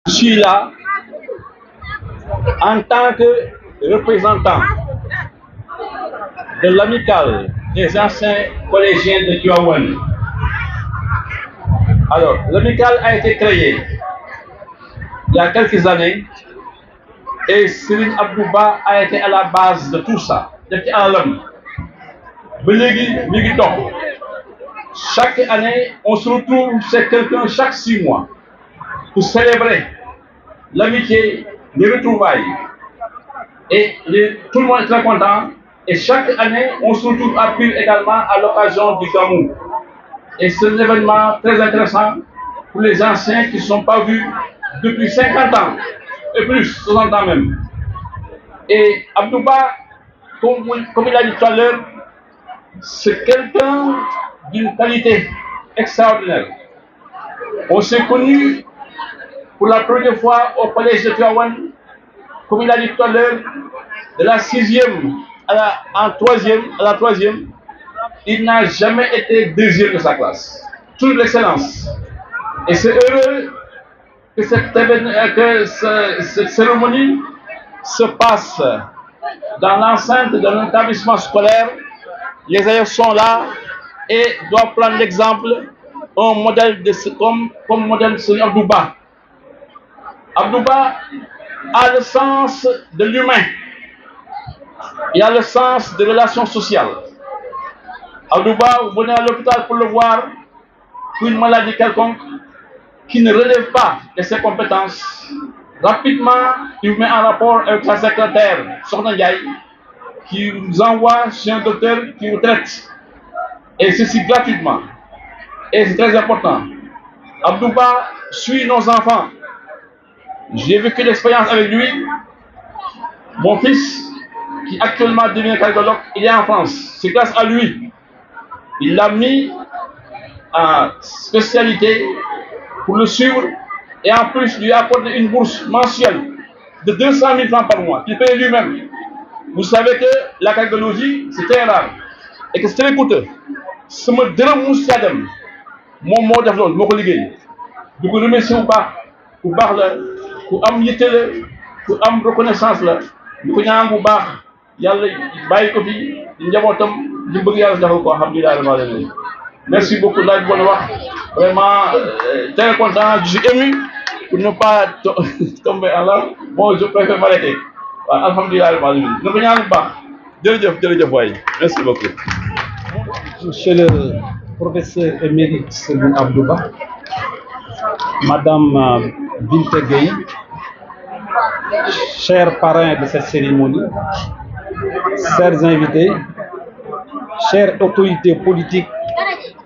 Je suis là en tant que représentant de l'amicale des anciens collégiens de Tivaouane. Alors, l'amicale a été créée il y a quelques années et Serigne Abdouba a été à la base de tout ça. Depuis alalam ba léegi mi ngi dox. Chaque année, on se retrouve chez quelqu'un chaque 6 mois pour célébrer l'amitié, les retrouvailles. Et tout le monde est très content. Et chaque année, on se retrouve à Pire également à l'occasion du Gamou. Et c'est un événement très intéressant pour les anciens qui ne sont pas vus depuis 50 ans et plus, 60 ans même. Et Abdouba, comme il a dit tout à l'heure, c'est quelqu'un d'une qualité extraordinaire. On s'est connus pour la première fois au collège de Tivaouane, comme il a dit tout à l'heure, de la 6e à la 3e, il n'a jamais été deuxième de sa classe. Toute l'excellence. Et c'est heureux que cette cérémonie se passe dans l'enceinte d'un établissement scolaire. Les élèves sont là et doivent prendre l'exemple, un modèle comme modèle de Serigne Abdouba. Abdouba a le sens de l'humain. Il a le sens de relations sociales. Abdouba, vous venez à l'hôpital pour le voir pour une maladie quelconque qui ne relève pas de ses compétences. Rapidement, il vous met en rapport avec sa secrétaire, Sokhna Ndiaye, qui vous envoie chez un docteur qui vous traite. Et ceci gratuitement. Et c'est très important. Abdouba suit nos enfants. J'ai vécu l'expérience avec lui. Mon fils, qui actuellement devient cardiologue, il est en France. C'est grâce à lui. Il l'a mis en spécialité pour le suivre et en plus lui accorder une bourse mensuelle de 200 000 francs par mois qu'il paye lui-même. Vous savez que la cardiologie, c'est très rare et que c'est très coûteux. Ce me dërëm mu dem moom moo def loolu moo ko liggéey di ko remercier bu baax la ku am yitte la ku am reconnaissance la di ko ñaan bu baax yàlla bàyyi ko fi di njabootam di bëgg yàlla defal ko alhamdulilah rabbil alamin. Merci beaucoup laaj bon wax vraiment très content, je suis ému pour ne pas tomber en larmes. Bon, je préfère m'arrêter. Waaw alhamdulilah rabbil alamin na ko ñaan bu baax jërëjëf waay merci beaucoup. Monsieur le professeur émérite Serigne Abdouba, Madame Binta Gueye, chers parrains de cette cérémonie, chers invités, chères autorités politiques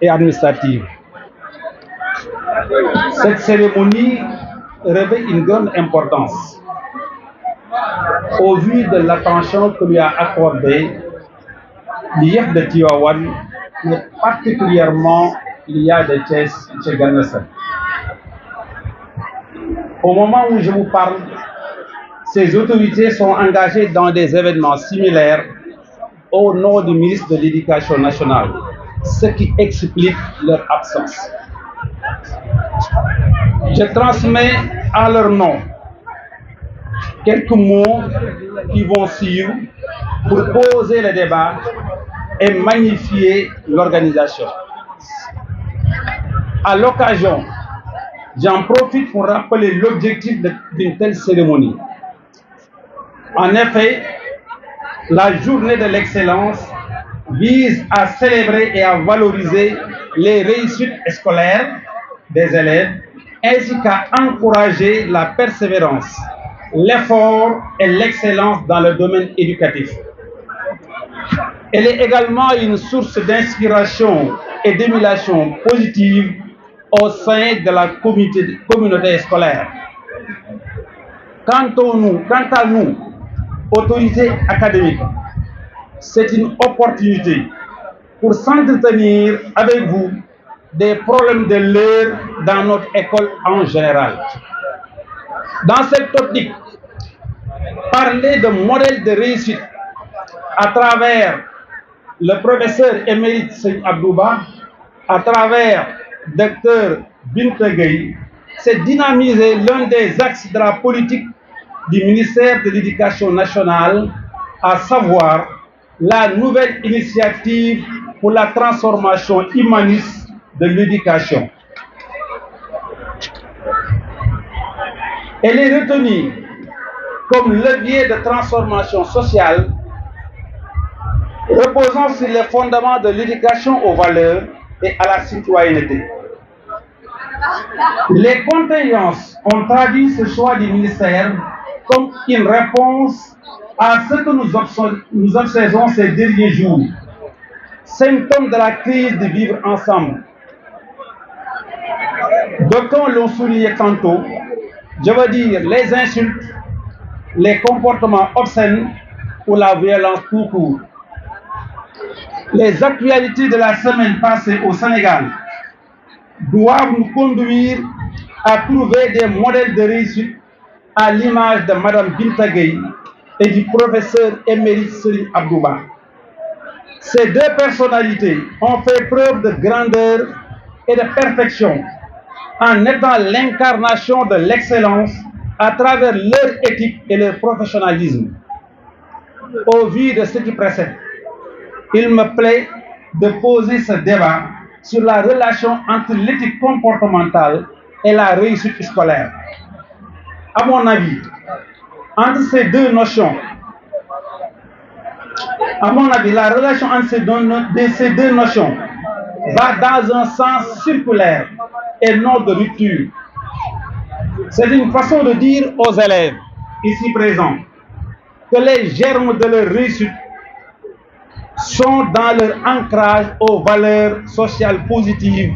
et administratives. Cette cérémonie revêt une grande importance au vu de l'attention que lui a accordée l'IEF de Tivaouane, mais particulièrement l'IA de Thiès, M. Gana Sène. Au moment où je vous parle, ces autorités sont engagées dans des événements similaires au nom du ministre de l'Éducation nationale, ce qui explique leur absence. Je transmets en leur nom quelques mots qui vont suivre pour poser le débat et magnifier l'organisation. À l'occasion, j'en profite pour rappeler l'objectif d'une telle cérémonie. En effet, la journée de l'excellence vise à célébrer et à valoriser les réussites scolaires des élèves ainsi qu'à encourager la persévérance, l'effort et l'excellence dans le domaine éducatif. Elle est également une source d'inspiration et d'émulation positive au sein de la communauté scolaire. Quant à nous, autorités académiques, c'est une opportunité pour s'entretenir avec vous des problèmes de l'heure dans notre école en général. Dans cette optique, parler de modèle de réussite à travers le professeur émérite Serigne Abdouba, à travers Dr Binta Gueye, c'est dynamiser l'un des axes de la politique du ministère de l'Éducation nationale, à savoir la nouvelle initiative pour la transformation humaniste de l'éducation. Elle est retenue comme levier de transformation sociale reposant sur les fondements de l'éducation aux valeurs et à la citoyenneté. Les contingences ont traduit ce choix du ministère comme une réponse à ce que nous observons ces derniers jours, symptôme de la crise de vivre ensemble. D'aucuns l'ont souligné tantôt, je veux dire les insultes, les comportements obscènes ou la violence tout court. Les actualités de la semaine passée au Sénégal doivent nous conduire à trouver des modèles de réussite à l'image de Mme Binta Gueye et du professeur émérite Serigne Abdouba. Ces deux personnalités ont fait preuve de grandeur et de perfection en étant l'incarnation de l'excellence à travers leur éthique et leur professionnalisme. Au vu de ce qui précède, il me plaît de poser ce débat sur la relation entre l'éthique comportementale et la réussite scolaire. À mon avis, entre ces deux notions, la relation entre ces deux notions va dans un sens circulaire et non de rupture. C'est une façon de dire aux élèves ici présents que les germes de leur réussite sont dans leur ancrage aux valeurs sociales positives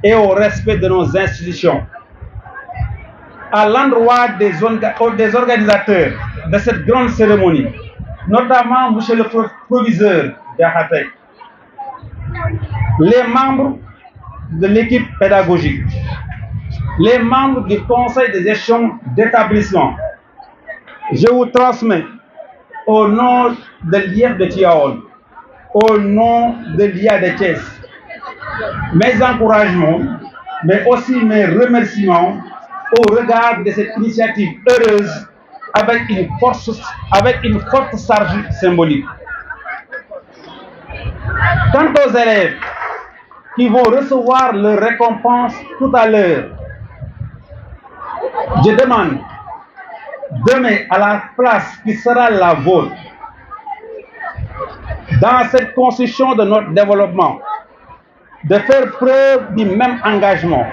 et au respect de nos institutions. À l'endroit des organisateurs de cette grande cérémonie, notamment M. le proviseur d'Ahatec, les membres de l'équipe pédagogique, les membres du conseil de gestion d'établissement, je vous transmets au nom de l'IEF de Tiaol, au nom de l'IA de Thiès, mes encouragements, mais aussi mes remerciements au regard de cette initiative heureuse avec une forte charge symbolique. Quant aux élèves qui vont recevoir leur récompense tout à l'heure, je demande demain à la place qui sera la vôtre dans cette construction de notre développement, de faire preuve du même engagement,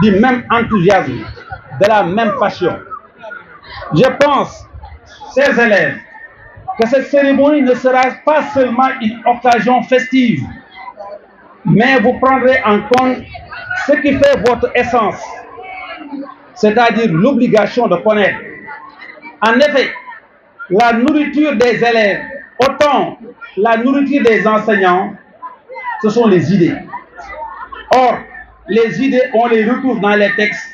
du même enthousiasme, de la même passion. Je pense, chers élèves, que cette cérémonie ne sera pas seulement une occasion festive, mais vous prendrez en compte ce qui fait votre essence, c'est-à-dire l'obligation de connaître. En effet, la nourriture des élèves, autant la nourriture des enseignants, ce sont les idées. Or, les idées, on les retrouve dans les textes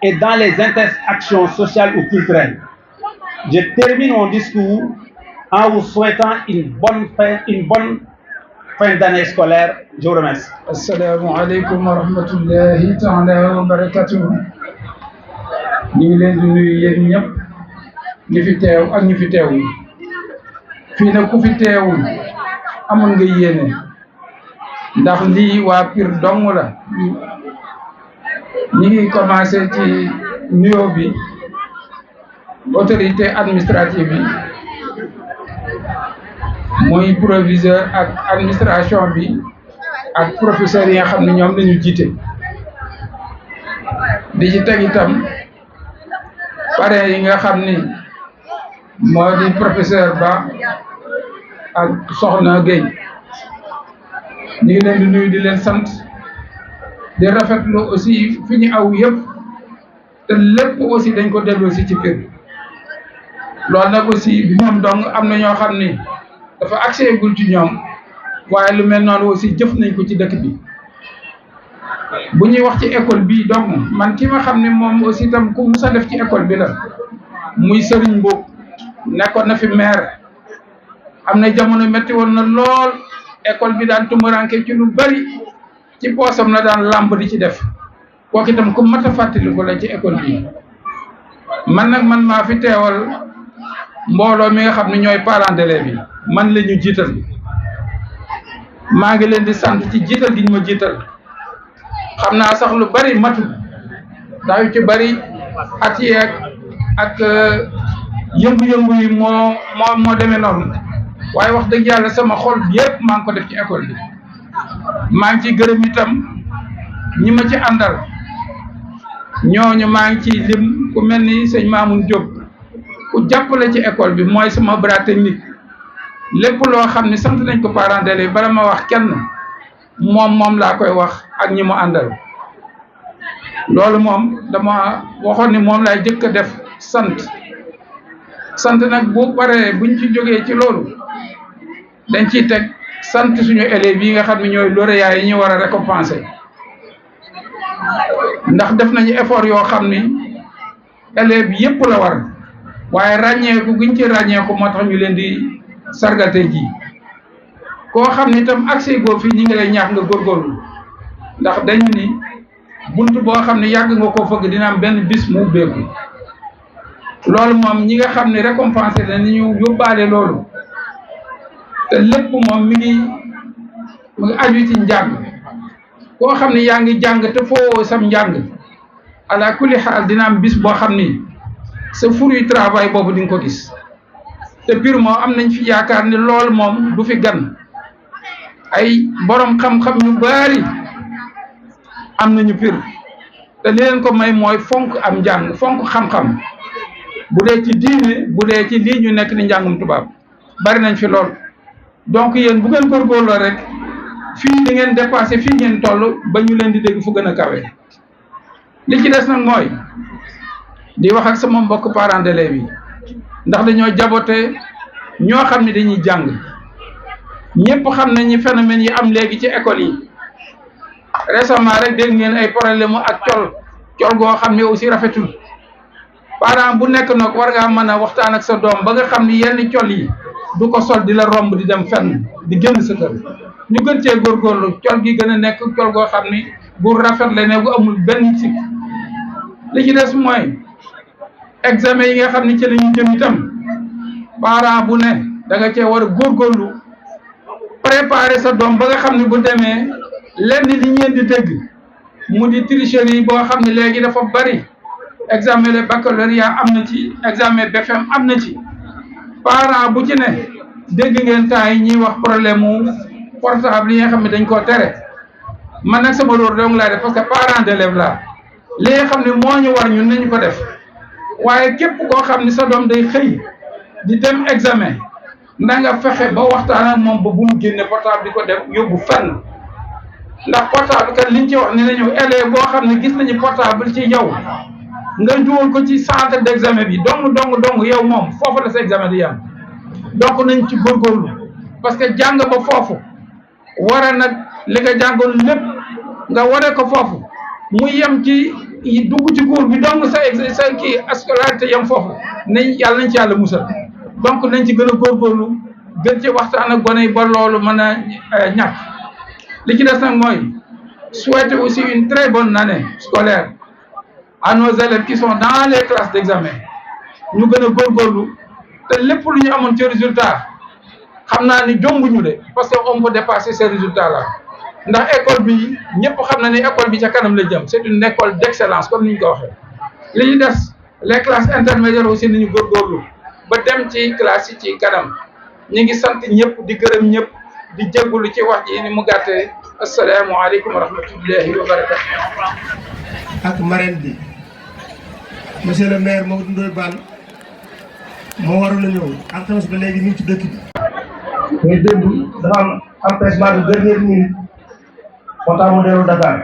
et dans les interactions sociales ou culturelles. Je termine mon discours en vous souhaitant une bonne fin d'année scolaire. Je vous remercie. Assalamu alaikum wa rahmatullahi ta'ala wa barakatuh. Ñu ngi leen di nuyu yéen ñëpp ñi fi teew ak ñi fi teewul. Fii nag ku fi teewul amoon nga yéene ndax lii waa Pire dong la. Ñi ngi commencé ci nuyoo bi autorité administrative yi muy proviseur ak administration bi ak professeurs yi nga xam ne ñoom lañu jiite di ci teg itam parrain yi nga xam ni moo di professeur Ba ak Soxna Gueye ñu ngi leen di nuyu di leen sant di rafetlu aussi fi ñu aw yëpp te lépp aussi dañ ko delloo si ci Pire loolu nag aussi bi moom dong am na ñoo xam ni dafa accès gul ci ñoom waaye lu mel noonu aussi jëf nañ ko ci dëkk bi bu ñuy wax ci école bii donc man ki ma xam ne moom aussi itam ku mus a def ci école bi la muy Serigne Mboup nekkoon na fi maire am na jamono métti woon na lool école bi daan tumuranke ci lu bari ci poosam na daan lamb di ci def kooku itam ku mat a fàttali ko la ci école bi man nag man maa fi teewal mbooloo mi nga xam ne ñooy parents d'élèves yi man la ñu jiital maa ngi leen di sant ci jiital gi ñu ma jiital xam naa sax lu bari matul daa yu ci bari at yeeg ak yëngu-yëngu yi moo demee noonu waaye wax dëgg yàlla sama xol bi yëpp maa ngi ko def ci école bi maa ngi ciy gërëm itam ñi ma ci àndal ñooñu maa ngi ciy lim ku mel ni sëñ Mamoun Diop ku jàppale ci école bi mooy sama bras technique lépp loo xam ne sant nañ ko parents d'élèves bala ma wax kenn moom laa koy wax ak ñi mu àndal loolu moom dama waxoon ni moom laay jëkk a def sant nag bu paree buñ ci jógee ci loolu dañ ciy teg sant suñu élèves yi nga xam ne ñooy lauréats yi ñu war a récompenser ndax def nañu effort yoo xam ni élèves yépp la war waaye ràññeeku guñ ci ràññeeku moo tax ñu leen di sargate ji koo xam ni itam accès goo fii ñi ngi lay ñaax nga góorgóorlu ndax dañu ni bunt boo xam ne yàgg nga koo fëgg dina am benn bis mu ubbeeku loolu moom ñi nga xam ne récompensé na ni ñu yóbbaale loolu te lépp moom mi ngi aju ci njàng koo xam ne yaa ngi jàng te foo sam njàng ala kulli xaal dina am bis boo xam ni sa fruit travail boobu di nga ko gis te pur moom am nañ fi yaakaar ni loolu moom du fi gan ay borom xam-xam yu bari am nañu pur te li leen ko may mooy fonk am njàng fonk xam-xam bu dee ci diine bu dee ci lii ñu nekk ni njàngum tubaab bari nañ fi lool donc yéen bu ngeen góorgóorloo rek fii da ngeen dépassé fii ngeen toll ba ñu leen di dégg fu gën a kawe li ci des nag mooy di wax ak sama mbokk parents d'élèves yi ndax dañoo jabote ñoo xam ne dañuy jàng ñëpp xam nañu phénomène yi am léegi ci école yi récemment rek dégg ngeen ay problème ak col goo xam ne aussi rafetul parent bu nekk nag war ngaa mën a waxtaan ak sa doom ba nga xam ni yenn col yi du ko sol di la romb di dem fenn di génn sa kër ñu gën cee góorgóorlu col gi gën a nekk col goo xam ni bu rafet la ne bu amul benn sikk li ci des mooy examen yi nga xam ni ci la ñu jëm itam parent bu ne da nga cee war a góorgóorlu préparer sa doom ba nga xam ni bu demee lenn li ngeen di dégg mu di tricherie boo xam ne léegi dafa bari examen le baccalauréat am na ci examen BFEM am na ci parent bu ci ne dégg ngeen temps yi ñuy wax problème mu portable yi nga xam ne dañ koo tere man nag sama loolu dong laa def parce que parent d'élève la li nga xam ne moo ñu war ñun nañu ko def waaye képp koo xam ne sa doom day xëy di dem examen na nga fexe ba waxtaan ak moom ba bu mu génne portable di ko dem yóbbu fenn ndax portable kat liñ ci wax ne nañu élève boo xam ne gis nañu portable ci yow nga dugal ko ci centre d'examen bi dong yow moom foofu la sa examen di yam donc nañ ci góorgóorlu parce que jàng ba foofu wara nag li nga jàngoon lépp nga waree ko foofu mu yem ci dugg ci cours bi donc sa kii scolarité yem foofu nañ yàlla nañ ci yàlla musal donc nañ ci gën a góorgóorlu gën ci waxtaan ak gone yi ba loolu mën a ñàkk li ci des nag mooy souhaiter aussi une très bonne année scolaire à nos élèves qui sont dans les classes d'examen ñu gën a góorgóorlu te lépp lu ñu amoon ci résultat xam naa ni jombuñu de parce que on peut dépasser ces résultats là ndax école bi ñëpp xam na ni école bi ca kanam la jëm c'est une école d'excellence comme ni ñu ko waxee li ñu des les classes intermédiaires aussi ni ñu góorgóorlu ba dem ci classe yi ci kanam ñu ngi sant ñëpp di gërëm ñëpp di jégalu ci wax ji ni mu gàttee asalaamaaleykum wa rahmatullahi wa barakatu ak marraine bi monsieur le maire Mamadou Ndoye Bane moo waroon a ñëw alxames ba léegi ñu ngi ci dëkk bi mais démb dafa am empêchement de dernière minute moo tax mu dellu Dakar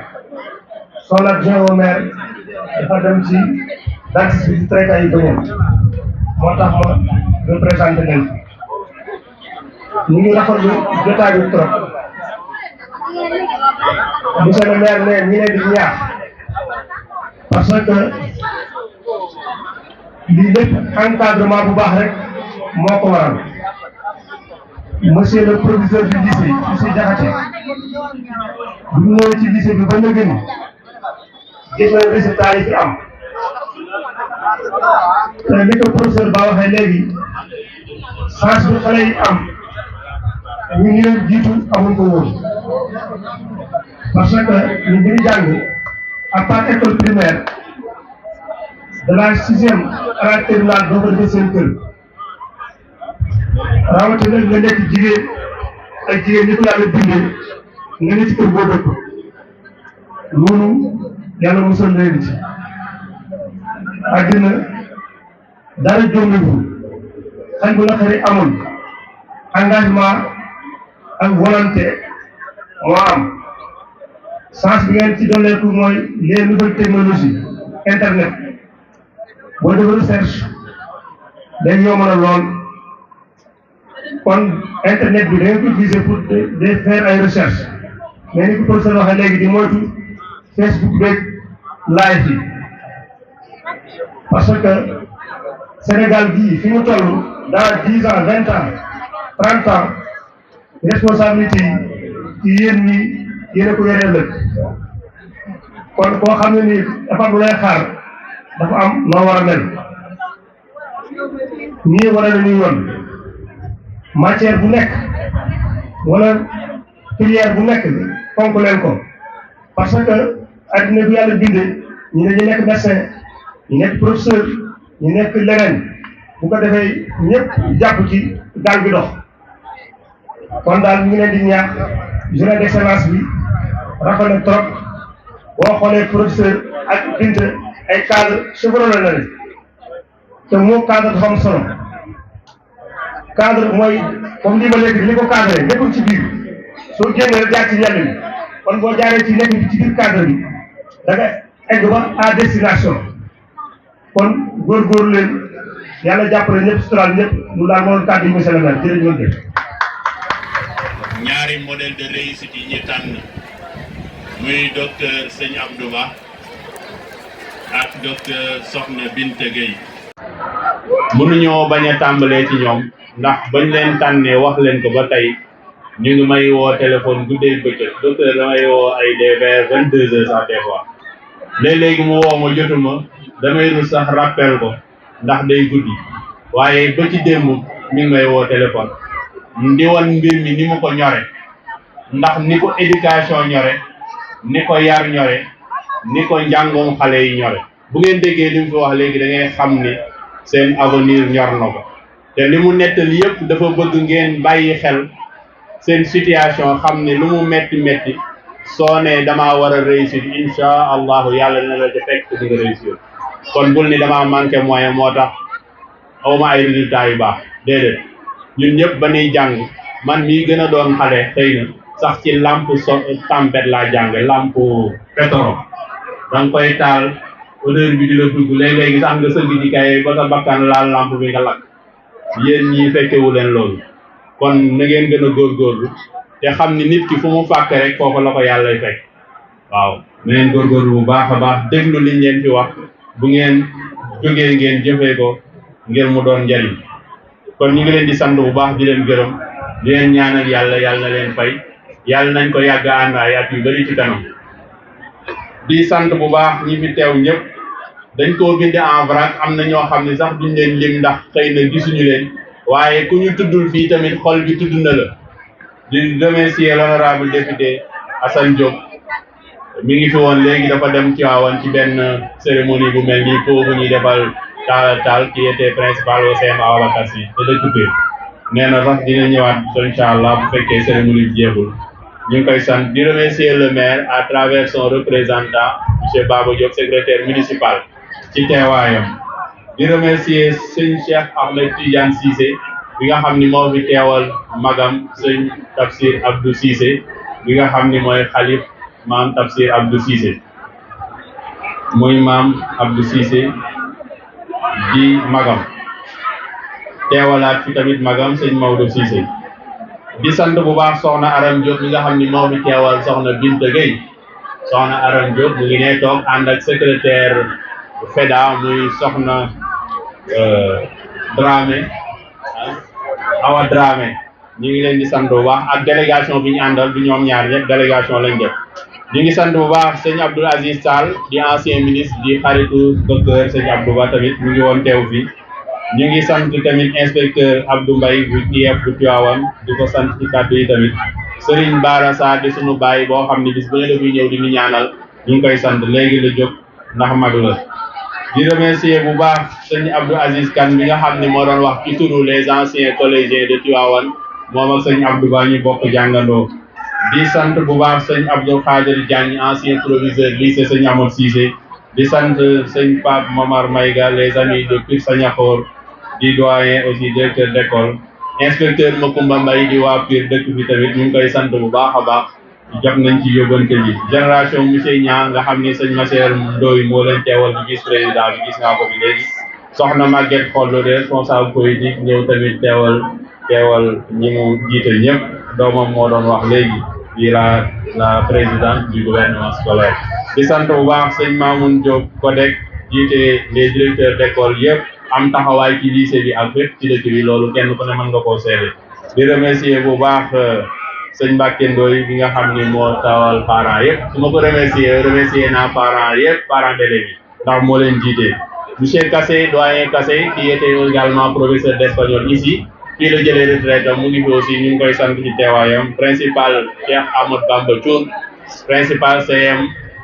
son adjoint au maire dafa dem ci dentiste bi di traité ay bëñam moo tax ma représenté leen ñu ngi rafetlu jotaay bi trop monsieur le maire ne ñi leen di ñaax parce que lii lépp encadrement bu baax rek moo ko waral monsieur le proviseur du lycée monsieur Diakhaté bu ñu ñëwee ci lycée bi ba nëgë ni gis na résultat yi fi am te ni ko professeur Ba waxee léegi chance bi xale yi am ñu ngi leen jiitu amuñ ko woon parce que ñu ngi jàng à part école primaire de la 6e à la terminale doo ko defee seen kër rawatina nga nekk jigéen ak jigéen ñi ko yàlla bindee nga ne ci kër boo dëkk loolu yàlla musal leen ci àddina dara jombiwul xañ bu naqari amul engagement ak volonté moo am chance bi ngeen ci dolleeku mooy les nouvelles technologies internet boo def recherche day yomb na lool kon internet bi da ngeen ko utiliser pour de faire ay recherche mais ni ko professeur waxee léegi di moytu Facebook beeg live yi parce que Sénégal gii fi mu toll dans 10 ans 20 ans 30 ans responsabilité yi ci yéen ñi yéen a ko yoree lëkk kon koo xam ne nii dafa am lu lay xaar dafa am noo war a mel ñii war a la ñuy yoon matière bu nekk wala filière bu nekk fonk leen ko parce que addina bi yàlla bindee ñu ne ñu nekk médecin ñu nekk professeur ñu nekk leneen bu ko defee ñëpp jàpp ci gaal bi dox kon daal ñu ngi leen di ñaax journée d'excellence bi rafet na trop boo xoolee professeur ak bint ay cadre chevronné na leen te moo cadre dafa am solo cadre mooy comme lii ba léegi li ko cadré lépp ci biir soo génnee rek jaar ci yàlla bi kon boo jaaree ci nekk bi ci biir cadre bi da nga egg ba à destination kon góorgóorlu leen yàlla jàppale ñëpp suturaal ñëpp lu daal moo kàddu yi monsieur le maire jërëjëf. ñaari modèle de réussite yi ñu tànn muy docteur Sëñ Abdou Ba ak docteur Soxna Binta Gueye. mënuñoo bañ a tàmbalee ci ñoom ndax bañ leen tànnee wax leen ko ba tey ñu ngi may woo téléphone guddee bëccëg docteur damay woo ay des vers 22 heures sax des fois léeg-léegi mu woo ma jotuma damay rus sax rappel ko ndax day guddi waaye ba ci démb mi ngi may woo téléphone di wan mbir mi ni mu ko ñore ndax ni ko éducation ñore ni ko yar ñore ni ko njàngum xale yi ñore bu ngeen déggee li mu fi wax léegi da ngay xam ne seen avenir ñor na ko te li mu nettali yëpp dafa bëgg ngeen bàyyi xel seen situation xam ne lu mu metti metti soo ne damaa war a réussir insha allahu yàlla na la fekk di nga réussir kon bul ni damaa manqué moyen moo tax awma ay résultats yu baax déedéet ñun ñëpp ba nuy jàng man mii gën a doon xale xëy na sax ci lampe tempête laa jàng lampe pétrole da nga koy taal odeur bi di la dugg léeg-léegi sax nga sëgg ci kay ba sa bakkan laal lampe bi nga lakk yéen ñii fekkewu leen loolu kon na ngeen gën a góorgóorlu te xam ni nit ki fu mu fàkk rek foofu la ko yàlla fekk waaw na ngeen góorgóorlu bu baax a baax déglu liñ leen fi wax bu ngeen jógee ngeen jëfee ko ngir mu doon njariñ kon ñu ngi leen di sant bu baax di leen gërëm di leen ñaanal yàlla yàlla na leen fay yàlla nañ ko yàgg ànd ay at yu bari ci kanam di sant bu baax ñi fi teew ñëpp dañ koo bind en vrac am na ñoo xam ne sax duñ leen lim ndax xëy na gisuñu leen waaye ku ñu tuddul fii tamit xol bi tudd na la di remercier l'honorable député Assane Diop mi ngi fi woon léegi dafa dem ci waawoon ci benn cérémonie bu mel nii foofu ñuy defal taal qui était principal au CMA Ababacar Sy te dëkk bi nee na sax dina ñëwaat incha allah bu fekkee cérémonie bi jeexul ñu ngi koy sant di remercier le maire à travers son représentant monsieur Baba Diop secrétaire municipal ci teewaayam di remercier sëñ Cheikh Ahmed Tidiane Cissé bi nga xam ni moo fi teewal magam sëñ Tafsir Abdou Cissé bi nga xam ni mooy xalif maam Tafsir Abdou Cissé muy maam Abdou Cissé di magam teewalaat fi tamit magam sëñ Maodo Cissé di sant bu baax soxna Aram Diop mi nga xam ni moo fi teewal soxna Binta Gueye soxna Aram Diop mu ngi nee toog ànd ak secrétaire FEDA muy soxna Dramé Awa Dramé ñu ngi leen di sant bu baax ak délégation bi ñu àndal du ñoom ñaar ñëpp délégation lañ def ñu ngi sant bu baax sëñ Abdoul Aziz Tall di ancien ministre di xaritu docteur sëñ Abdou Ba tamit mu ngi woon teew fi ñu ngi sant tamit inspecteur Abdou Mbaye bu IEF bu Tivaouane di ko sant ci kàddu yi tamit Serigne Bara Sarr di sunu baay boo xam ne bis bu ne la buy ñëw di ñu ñaanal ñu ngi koy sant léegi la jóg ndax mag la di remercier bu baax sëñ Abdou Aziz Kane bi nga xam ne moo doon wax ci turu les anciens collégiens de Tivaouane moom ak sëñ Abdou Ba ñu bokk jàngandoo di sant bu baax sëñ Abdou Khadir Diagne ancien proviseur lycée sëñ Amadou Cissé di sant sëñ Pape Momar Maïga les amis de Pire Sagnakhor di doyen aussi directeur d'école inspecteur Makumba Mbaye di waa Pire dëkk bi tamit ñu ngi koy sant bu baax a baax jot nañ ci yóbbante ji génération monsieur Niang nga xam ni sëñ Masseer Ndoye moo leen teewal bi vice président bi gis nga ko bi léegi soxna Maguette Xollo de responsable politique ñëw tamit teewal ñi mu jiite ñëpp doomam moo doon wax léegi di la présidente du gouvernement scolaire di sant bu baax sëñ Mamoun Diop Kodek jiite les directeurs d'école yëpp am taxawaay ci lycée bi ak fépp ci dëkk bi loolu kenn ku ne mën nga koo seede di remercier bu baax sëñ Mbacke Ndoye bi nga xam ni moo tawal parents yëpp su ma ko remercier naa parents yëpp parents d'élèves yi ndax moo leen jiite monsieur Kassé doyen Kassé qui était également professeur d'espagnol ici fii la jëlee retraite mu ngi fi aussi ñu ngi koy sant ci teewaayam principal Cheikh Ahmad Bamba Thioune principal CM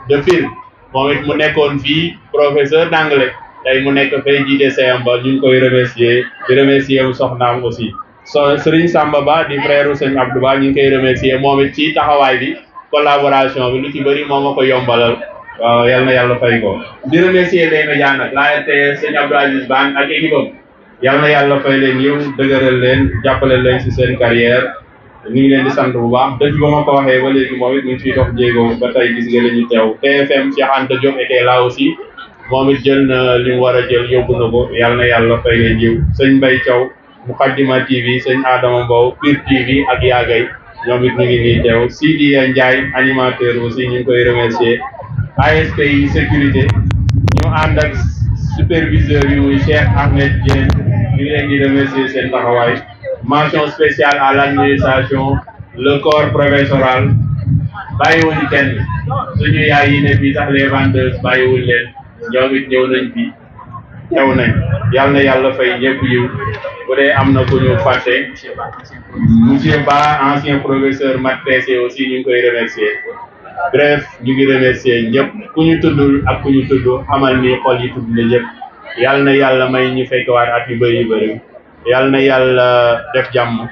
de Pire moom it mu nekkoon fii professeur d'anglais tey mu nekk fay jiite CM ba ñu ngi koy remercier di remercier mu soxnaam aussi Serigne Samba Ba di frère sëñ Abdou Ba ñu ngi koy remercier moom it ci taxawaay bi collaboration bi lu ci bëri moo ma ko yombalal waaw yal na yàlla fay ko di remercier les médias nag la RTS sëñ Abdou Aziz Ban ak équipe am yal na yàlla fay leen yow dëgëral leen jàppale leen ci seen carrière ñu ngi leen di sant bu baax depuis ba ma ko waxee ba léegi moom it ñu ngi ciy dox jéego ba tey gis nga la ñu teew TFM Cheikh Anta Diop était là aussi moom it jël na li mu war a jël yóbbu na ko yal na yàlla fay leen yiw sëñ Mbaye Thiaw Mukaddima TV sëñ Adama Mbow Pire TV ak Yagay ñoom it ñu ngi nii teew Sidi Ndiaye animateur aussi ñu ngi koy remercier ASPI sécurité ñu ànd ak superviseur yu muy Cheikh Ahmed Dieng ñu ngi leen di remercier seen taxawaay mention spéciale à l'administration le corps professoral bàyyiwuñu kenn suñu yaay yi ne fii sax les vendeuses bàyyiwuñ leen ñoom it ñëw nañ fi ñëw nañ yal na yàlla fay ñëpp yiw bu dee am na ku ñu fàtte monsieur Ba ancien professeur maths PC aussi ñu ngi koy remercier bref ñu ngi remercier ñëpp ku ñu tuddul ak ku ñu tudd xamal ni xol yi tudd na ñëpp yal na yàlla may ñu fekk waat at yu bëri yal na yàlla def jàmm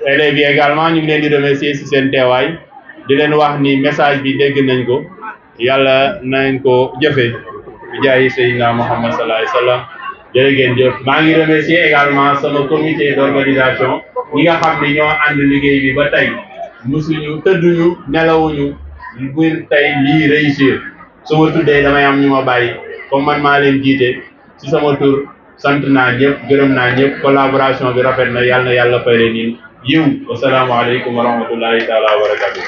élèves yi également ñu ngi leen di remercier ci seen teewaay di leen wax ni message bi dégg nañ ko yàlla nañ ko jëfe bi jaayi Seydina Muhammad sallallahu alayhi wa sallam jërë ngeen jëf maa ngi remercier également sama comité d'organisation ñi nga xam ne ñoo ànd liggéey bi ba tey musuñu tëdduñu nelawuñu ngir tey lii réussir su ma tuddee damay am ñu ma bàyyi comme man maa leen jiite ci sama tur sant naa ñëpp gërëm naa ñëpp collaboration bi rafet na yàlla fay leen yiw wassalaamu aleykum wa rahmatullahi taala wa barakatuh